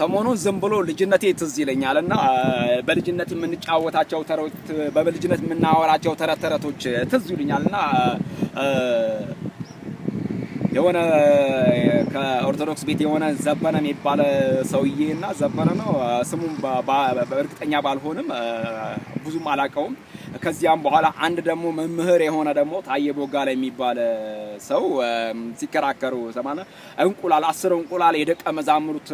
ሰሞኑን ዝም ብሎ ልጅነቴ ትዝ ይለኛልና በልጅነት የምንጫወታቸው ተረት በልጅነት የምናወራቸው ተረቶች ትዝ ይሉኛልና የሆነ ከኦርቶዶክስ ቤት የሆነ ዘበነ የሚባል ሰውዬና ዘበነ ነው ስሙን በእርግጠኛ ባልሆንም ብዙም አላቀውም ከዚያም በኋላ አንድ ደግሞ መምህር የሆነ ደግሞ ታየ ቦጋለ የሚባል ሰው ሲከራከሩ ሰማና እንቁላል 10 እንቁላል የደቀ መዛሙርት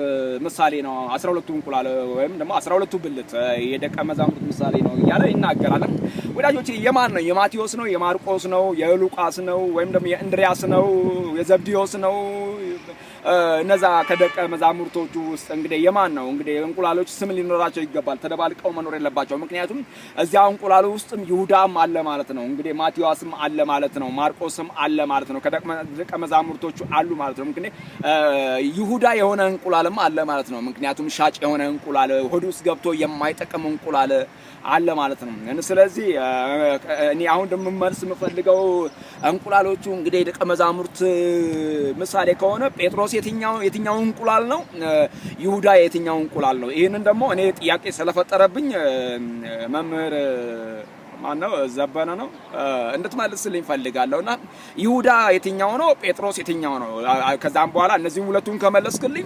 ምሳሌ ነው 12 እንቁላል ወይም ደግሞ 12 ብልት የደቀ መዛሙርት ምሳሌ ነው እያለ ይናገራል ወዳጆቼ የማን ነው የማቴዎስ ነው የማርቆስ ነው የሉቃስ ነው ወይም ደግሞ የእንድሪያስ ነው የዘብዴዎስ ነው እነዛ ከደቀ መዛሙርቶቹ ውስጥ እንግዲህ የማን ነው እንግዲህ እንቁላሎች ስም ሊኖራቸው ይገባል ተደባልቀው መኖር የለባቸው ምክንያቱም እዚያ እንቁላሉ ውስጥም ይሁዳም አለ ማለት ነው እንግዲህ ማቴዎስም አለ ማለት ነው ማርቆስም አለ ማለት ነው ከደቀ መዛሙርቶቹ አሉ ማለት ነው እንግዲህ ይሁዳ የሆነ እንቁላልም አለ ማለት ነው ምክንያቱም ሻጭ የሆነ እንቁላል ሆድ ውስጥ ገብቶ የማይጠቅም እንቁላል አለ ማለት ነው ስለዚህ እኔ አሁን ደግሞ መልስ የምፈልገው እንቁላሎቹ እንግዲህ ደቀ መዛሙርት ምሳሌ ከሆነ ጴጥሮስ የትኛው እንቁላል ነው ይሁዳ የትኛው እንቁላል ነው ይሄንን ደግሞ እኔ ጥያቄ ስለፈጠረብኝ መምህር ማነው ዘበነ ነው እንድትመልስልኝ ፈልጋለሁና ይሁዳ የትኛው ነው ጴጥሮስ የትኛው ነው ከዛም በኋላ እነዚህን ሁለቱን ከመለስክልኝ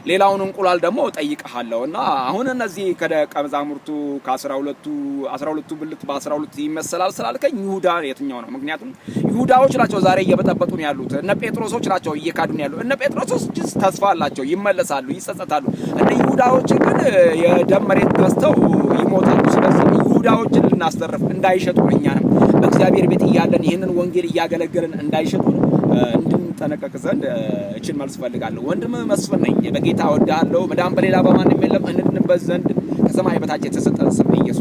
ሌላውን እንቁላል ደግሞ ጠይቀሃለሁና አሁን እነዚህ ከደቀ መዛሙርቱ ከ12 ብልት በ12 ይመሰላል ስላልከኝ ይሁዳ የትኛው ነው ምክንያቱም ይሁዳዎች ናቸው ዛሬ እየበጠበጡ ነው ያሉት እነ ጴጥሮሶች ናቸው እየካዱ ነው ያሉት እነ ጴጥሮሶች ተስፋ አላቸው ይመለሳሉ ይጸጸታሉ እነ ይሁዳዎች ግን የደም መሬት ገዝተው ይሞታሉ ስለዚህ ይሁዳዎችን ልናስተርፍ እንዳይሸጡ እኛንም በእግዚአብሔር ቤት እያለን ይሄንን ወንጌል እያገለገልን እንዳይሸጡ እንድንጠነቀቅ ዘንድ እቺን መልስ ፈልጋለሁ ወንድም መስፍን ነኝ በጌታ ወዳለው መዳን በሌላ በማንም የለም እንድንበት ዘንድ ከሰማይ በታች የተሰጠን ስም ኢየሱስ